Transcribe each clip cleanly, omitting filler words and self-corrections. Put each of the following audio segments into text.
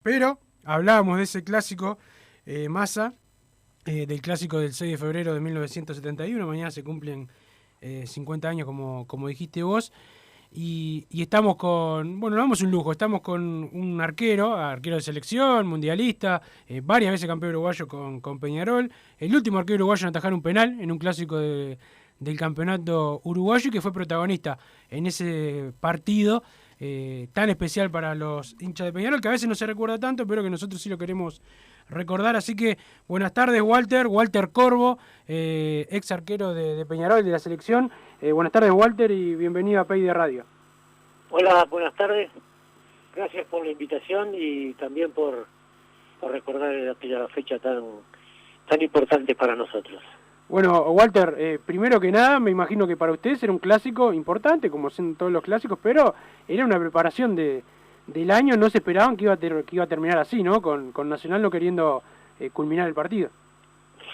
Pero hablábamos de ese clásico, Massa, del clásico del 6 de febrero de 1971. Mañana se cumplen 50 años, como dijiste vos. Y estamos con, bueno, nos damos un lujo, estamos con un arquero de selección, mundialista, varias veces campeón uruguayo con Peñarol, el último arquero uruguayo en atajar un penal en un clásico del campeonato uruguayo y que fue protagonista en ese partido tan especial para los hinchas de Peñarol, que a veces no se recuerda tanto, pero que nosotros sí lo queremos recordar. Así que buenas tardes, Walter Corvo, ex arquero de Peñarol, de la selección. Buenas tardes, Walter, y bienvenido a Pay de Radio. Hola, buenas tardes. Gracias por la invitación y también por recordar aquella fecha tan importante para nosotros. Bueno, Walter, primero que nada, me imagino que para ustedes era un clásico importante, como son todos los clásicos, pero era una preparación del año, no se esperaban que iba a terminar así, ¿no? Con Nacional no queriendo culminar el partido.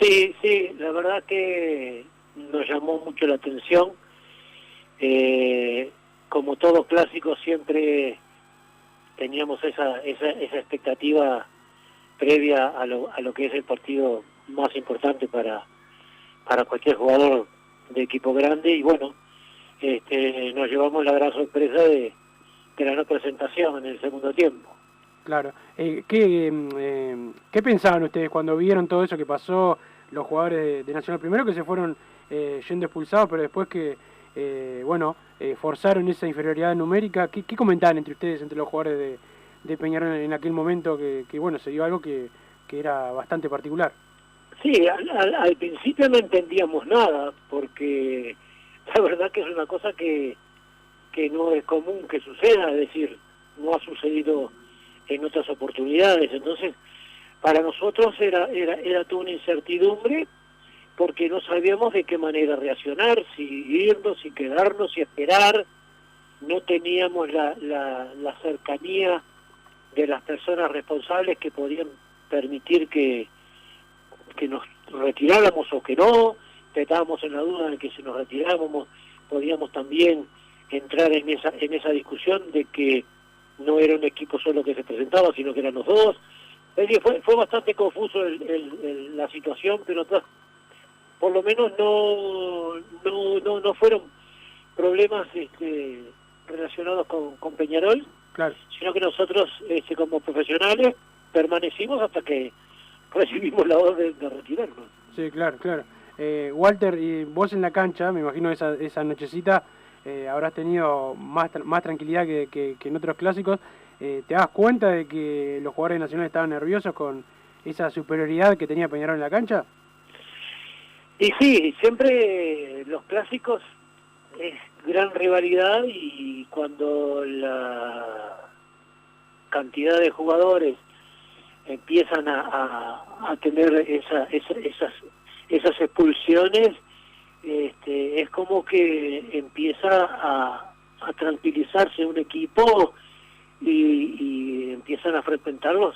Sí, la verdad que nos llamó mucho la atención. Como todos clásicos siempre teníamos esa expectativa previa a lo que es el partido más importante para cualquier jugador de equipo grande, y bueno, nos llevamos la gran sorpresa de la no presentación en el segundo tiempo. Claro. ¿Qué pensaban ustedes cuando vieron todo eso que pasó, los jugadores de Nacional? Primero que se fueron yendo expulsados, pero después que forzaron esa inferioridad numérica. ¿Qué comentaban entre ustedes, entre los jugadores de Peñarol en aquel momento, que se dio algo que era bastante particular? Sí, al principio no entendíamos nada, porque la verdad que es una cosa que no es común que suceda, es decir, no ha sucedido en otras oportunidades. Entonces, para nosotros era toda una incertidumbre, porque no sabíamos de qué manera reaccionar, si irnos, si quedarnos, si esperar. No teníamos la cercanía de las personas responsables que podían permitir que nos retiráramos o que no. Estábamos en la duda de que si nos retirábamos podíamos también entrar en esa discusión de que no era un equipo solo que se presentaba, sino que eran los dos. Es decir, fue bastante confuso la situación, pero por lo menos no fueron problemas relacionados con Peñarol, claro, sino que nosotros como profesionales permanecimos hasta que recibimos la orden de retirarnos. Sí, claro. Walter, y vos en la cancha, me imagino esa nochecita habrás tenido más tranquilidad que en otros clásicos. ¿Te das cuenta de que los jugadores nacionales estaban nerviosos con esa superioridad que tenía Peñarol en la cancha? Y sí, siempre los clásicos es gran rivalidad, y cuando la cantidad de jugadores empiezan a tener esas expulsiones, es como que empieza a tranquilizarse un equipo y empiezan a frecuentar los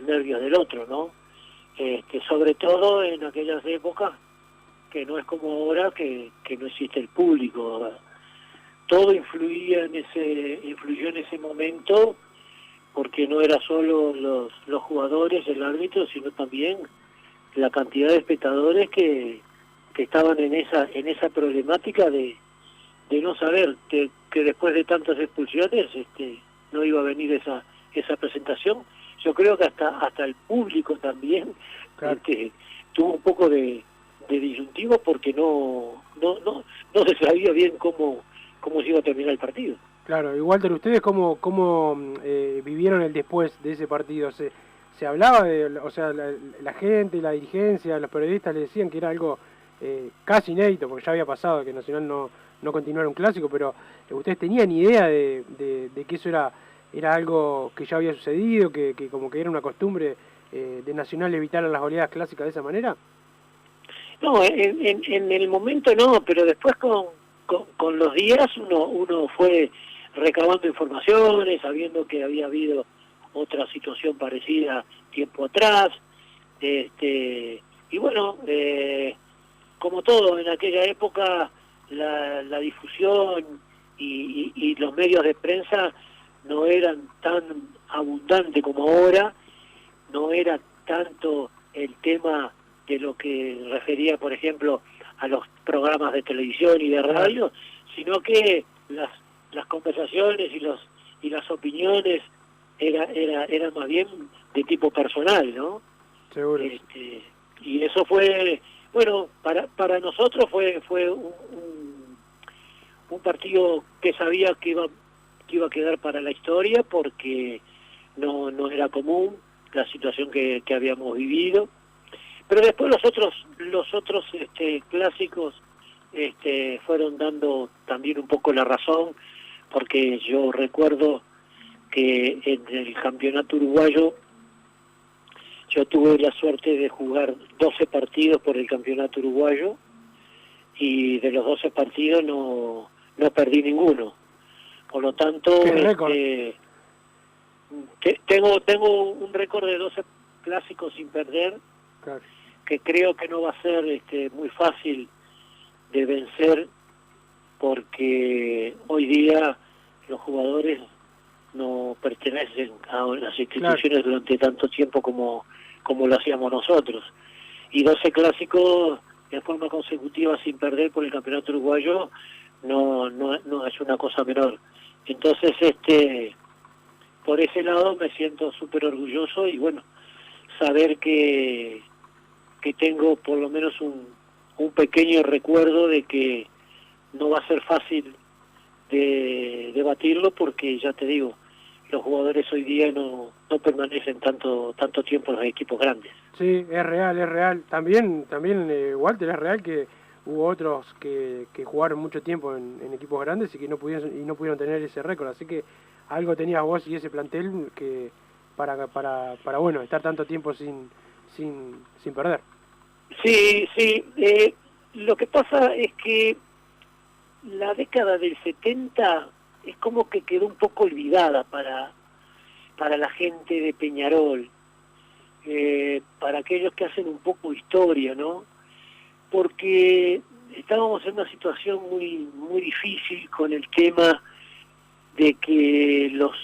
nervios del otro, ¿no? Sobre todo en aquellas épocas que no es como ahora, que no existe el público. Todo influyó en ese momento, porque no era solo los jugadores, el árbitro, sino también la cantidad de espectadores que estaban en esa problemática de no saber que después de tantas expulsiones no iba a venir esa presentación. Yo creo que hasta el público también, claro, tuvo un poco de disyuntivo, porque no se sabía bien cómo se iba a terminar el partido. Claro, y Walter, ¿ustedes cómo vivieron el después de ese partido? ¿Se hablaba de, o sea, la gente, la dirigencia, los periodistas le decían que era algo casi inédito, porque ya había pasado que Nacional no continuara un clásico, pero ¿ustedes tenían idea de que eso era algo que ya había sucedido, que como que era una costumbre de Nacional evitar las goleadas clásicas de esa manera? No, en el momento no, pero después con los días uno fue recabando informaciones, sabiendo que había habido otra situación parecida tiempo atrás, y bueno, como todo en aquella época, la difusión y los medios de prensa no eran tan abundante como ahora, no era tanto el tema de lo que refería, por ejemplo, a los programas de televisión y de radio, sino que las conversaciones y las opiniones eran más bien de tipo personal, ¿no? Seguro. Y eso fue, bueno, para nosotros fue un partido que sabía que iba a quedar para la historia, porque no era común la situación que habíamos vivido. Pero después los otros clásicos fueron dando también un poco la razón, porque yo recuerdo que en el campeonato uruguayo yo tuve la suerte de jugar 12 partidos por el campeonato uruguayo, y de los 12 partidos no perdí ninguno. Por lo tanto, tengo un récord de 12 clásicos sin perder, claro, que creo que no va a ser muy fácil de vencer, porque hoy día los jugadores no pertenecen a las instituciones, claro, durante tanto tiempo como lo hacíamos nosotros. Y 12 clásicos en forma consecutiva sin perder por el campeonato uruguayo no es una cosa menor. Entonces, por ese lado me siento súper orgulloso, y bueno, saber que tengo por lo menos un pequeño recuerdo de que no va a ser fácil de batirlo, porque ya te digo, los jugadores hoy día no permanecen tanto tiempo en los equipos grandes. Sí, es real. También Walter, es real que hubo otros que jugaron mucho tiempo en equipos grandes y que no pudieron tener ese récord, así que algo tenías vos y ese plantel que para bueno, estar tanto tiempo sin perder. Sí, lo que pasa es que la década del 70 es como que quedó un poco olvidada para la gente de Peñarol, para aquellos que hacen un poco historia, ¿no? Porque estábamos en una situación muy difícil con el tema de que los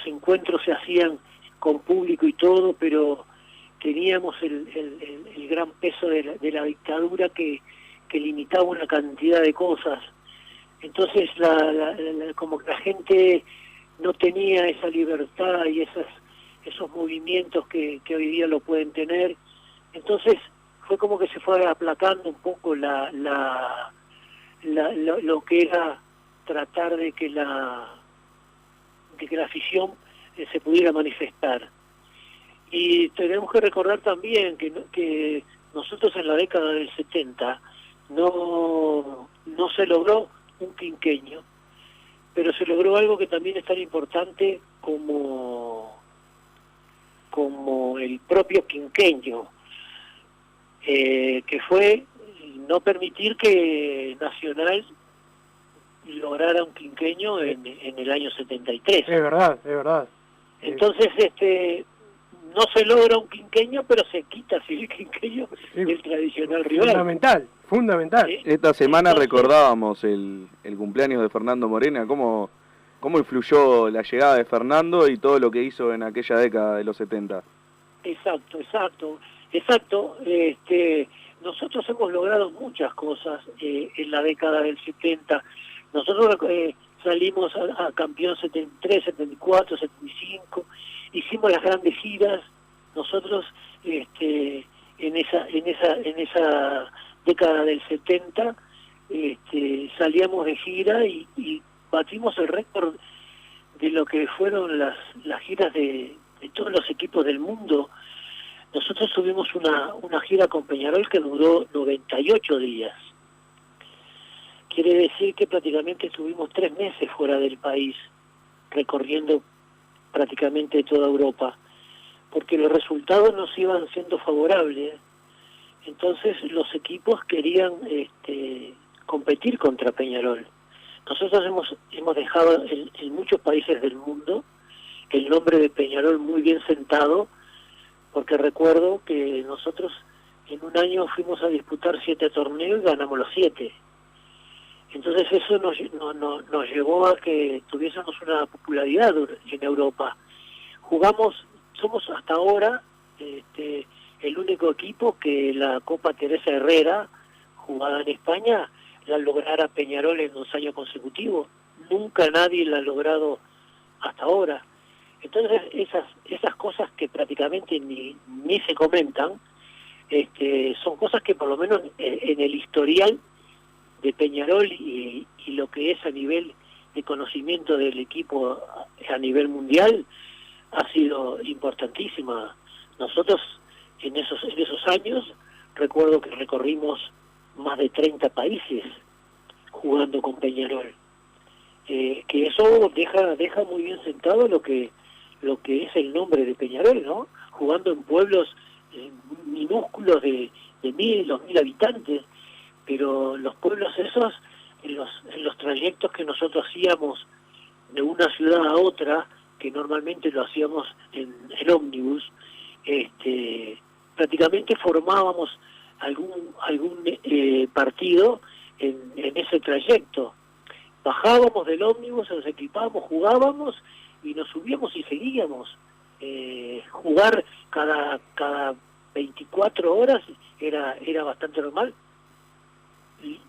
encuentros se hacían con público y todo, pero teníamos el gran peso de la dictadura que limitaba una cantidad de cosas. Entonces como que la gente no tenía esa libertad y esos movimientos que hoy día lo pueden tener. Entonces fue como que se fue aplacando un poco lo que era tratar de que la afición se pudiera manifestar. Y tenemos que recordar también que nosotros en la década del 70 no se logró un quinqueño, pero se logró algo que también es tan importante como el propio quinqueño, que fue no permitir que Nacional lograra un quinqueño en el año 73. Es verdad. Entonces, no se logra un quinqueño, pero se quita así el quinqueño, sí, del tradicional rival. Fundamental. ¿Sí? Esta semana recordábamos el cumpleaños de Fernando Morena. ¿Cómo influyó la llegada de Fernando y todo lo que hizo en aquella década de los 70? Exacto. Nosotros hemos logrado muchas cosas en la década del 70. Nosotros salimos a campeón 73, 74, 75, hicimos las grandes giras. Nosotros en esa década del 70 salíamos de gira y batimos el récord de lo que fueron las giras de todos los equipos del mundo. Nosotros tuvimos una gira con Peñarol que duró 98 días. Quiere decir que prácticamente estuvimos 3 meses fuera del país, recorriendo prácticamente toda Europa, porque los resultados nos iban siendo favorables. Entonces los equipos querían competir contra Peñarol. Nosotros hemos dejado en muchos países del mundo el nombre de Peñarol muy bien sentado, porque recuerdo que nosotros en un año fuimos a disputar 7 torneos y ganamos los 7. Entonces eso nos llevó a que tuviésemos una popularidad en Europa. somos hasta ahora el único equipo que la Copa Teresa Herrera, jugada en España, la lograra Peñarol en 2 años consecutivos. Nunca nadie la ha logrado hasta ahora. Entonces esas cosas que prácticamente ni se comentan, son cosas que por lo menos en el historial de Peñarol y lo que es a nivel de conocimiento del equipo a nivel mundial ha sido importantísima. Nosotros en esos años recuerdo que recorrimos más de 30 países jugando con Peñarol, que eso deja muy bien sentado lo que es el nombre de Peñarol, ¿no? Jugando en pueblos minúsculos de 2.000 habitantes, pero los pueblos esos, en los trayectos que nosotros hacíamos de una ciudad a otra, que normalmente lo hacíamos en ómnibus, prácticamente formábamos algún partido en ese trayecto. Bajábamos del ómnibus, nos equipábamos, jugábamos y nos subíamos y seguíamos. Jugar cada 24 horas era bastante normal, y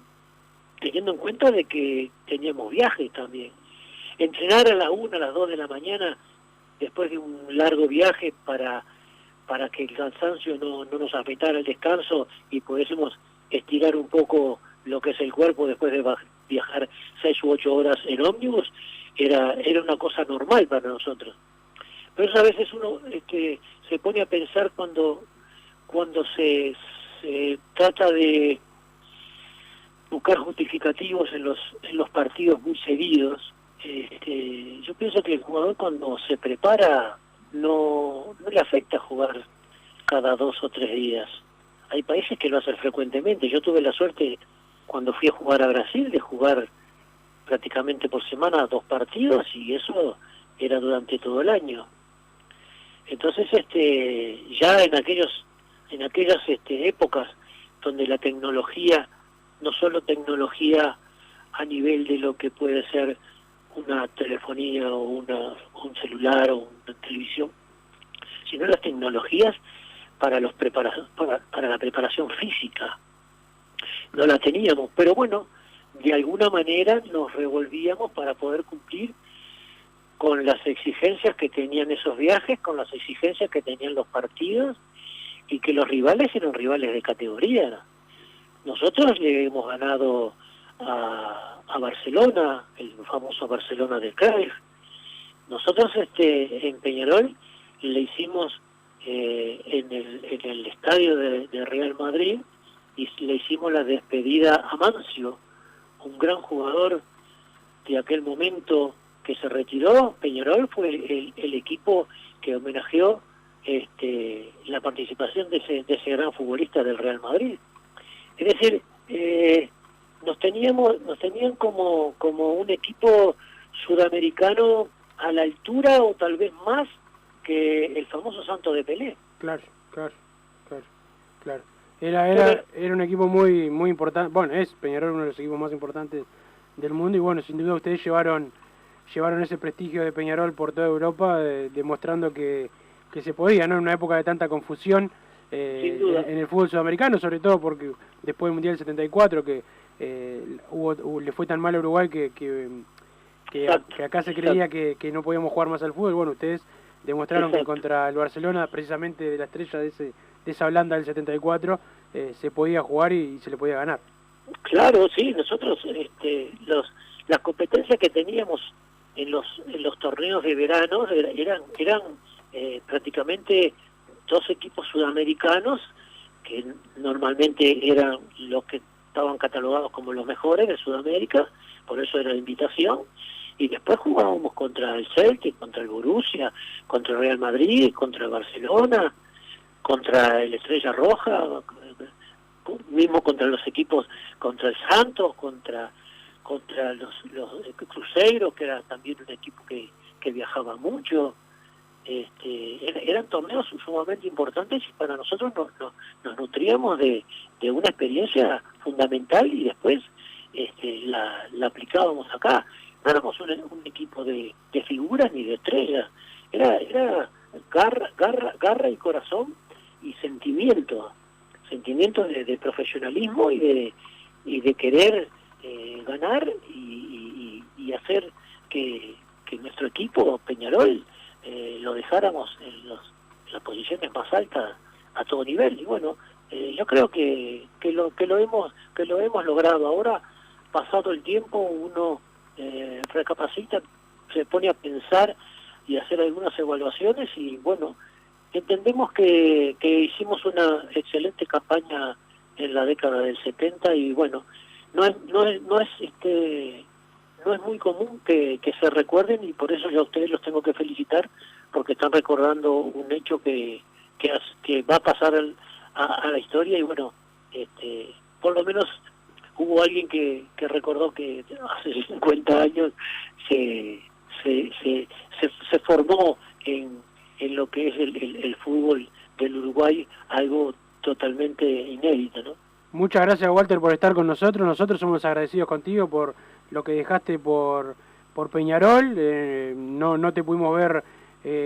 teniendo en cuenta de que teníamos viajes también. Entrenar a las 1, a las 2 de la mañana después de un largo viaje para que el cansancio no nos afectara el descanso y pudiésemos estirar un poco lo que es el cuerpo después de viajar 6 u 8 horas en ómnibus, era una cosa normal para nosotros. Pero eso a veces uno se pone a pensar cuando se trata de buscar justificativos en los partidos muy seguidos. Yo pienso que el jugador cuando se prepara no le afecta jugar cada 2 o 3 días. Hay países que lo hacen frecuentemente. Yo tuve la suerte cuando fui a jugar a Brasil de jugar prácticamente por semana 2 partidos, y eso era durante todo el año. Entonces ya en aquellas épocas donde la tecnología, no solo tecnología a nivel de lo que puede ser una telefonía o un celular o una televisión, sino las tecnologías para la preparación física. No la teníamos, pero bueno, de alguna manera nos revolvíamos para poder cumplir con las exigencias que tenían esos viajes, con las exigencias que tenían los partidos, y que los rivales eran rivales de categoría. Nosotros le hemos ganado a Barcelona, el famoso Barcelona de Cruyff. Nosotros en Peñarol le hicimos en el estadio de Real Madrid, y le hicimos la despedida a Mancio, un gran jugador de aquel momento que se retiró. Peñarol fue el equipo que homenajeó la participación de ese gran futbolista del Real Madrid. Es decir, nos tenían como un equipo sudamericano a la altura o tal vez más que el famoso Santos de Pelé. Claro. Era un equipo muy muy importante. Bueno, es Peñarol uno de los equipos más importantes del mundo, y bueno, sin duda ustedes llevaron ese prestigio de Peñarol por toda Europa, demostrando que se podía, ¿no? En una época de tanta confusión en el fútbol sudamericano, sobre todo porque después del Mundial 74 que le fue tan mal a Uruguay que acá se creía que no podíamos jugar más al fútbol. Bueno, ustedes demostraron que contra el Barcelona, precisamente de la estrella de esa Holanda del 74, se podía jugar y se le podía ganar. Claro, sí, nosotros las competencias que teníamos en los torneos de verano eran prácticamente 2 equipos sudamericanos que normalmente eran los que estaban catalogados como los mejores de Sudamérica, por eso era la invitación, y después jugábamos contra el Celtic, contra el Borussia, contra el Real Madrid, contra el Barcelona, contra el Estrella Roja, mismo contra los equipos, contra el Santos, contra los Cruzeiro, que era también un equipo que viajaba mucho. Eran torneos sumamente importantes, y para nosotros nos nutríamos de una experiencia fundamental, y después la aplicábamos acá. No éramos un equipo de figuras ni de estrellas, era garra y corazón y sentimiento de profesionalismo y de querer ganar y hacer que nuestro equipo Peñarol lo dejáramos en las posiciones más altas a todo nivel. Y bueno, yo creo que lo hemos logrado. Ahora, pasado el tiempo, uno recapacita, se pone a pensar y hacer algunas evaluaciones y bueno, entendemos que hicimos una excelente campaña en la década del 70 y bueno, no es muy común que se recuerden y por eso yo a ustedes los tengo que felicitar porque están recordando un hecho que va a pasar a la historia y bueno, por lo menos hubo alguien que recordó que hace 50 años se formó en lo que es el fútbol del Uruguay algo totalmente inédito, ¿no? Muchas gracias, Walter, por estar con nosotros. Nosotros somos agradecidos contigo por lo que dejaste por Peñarol. No te pudimos ver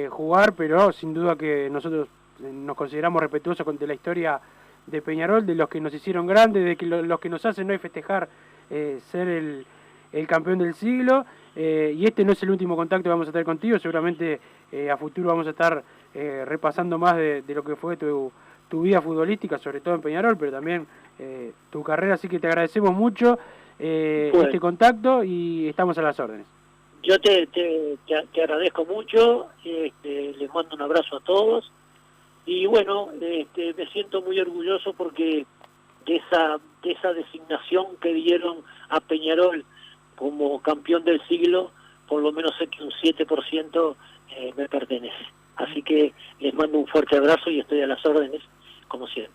jugar, pero sin duda que nosotros nos consideramos respetuosos de la historia de Peñarol, de los que nos hicieron grandes, de que los que nos hacen hoy festejar ser el campeón del siglo. Y este no es el último contacto que vamos a tener contigo. Seguramente a futuro vamos a estar repasando más de lo que fue tu vida futbolística, sobre todo en Peñarol, pero también tu carrera, así que te agradecemos mucho este contacto y estamos a las órdenes. Yo te agradezco mucho, les mando un abrazo a todos y bueno, me siento muy orgulloso porque de esa designación que dieron a Peñarol como campeón del siglo, por lo menos sé que un 7% me pertenece. Así que les mando un fuerte abrazo y estoy a las órdenes, como siempre.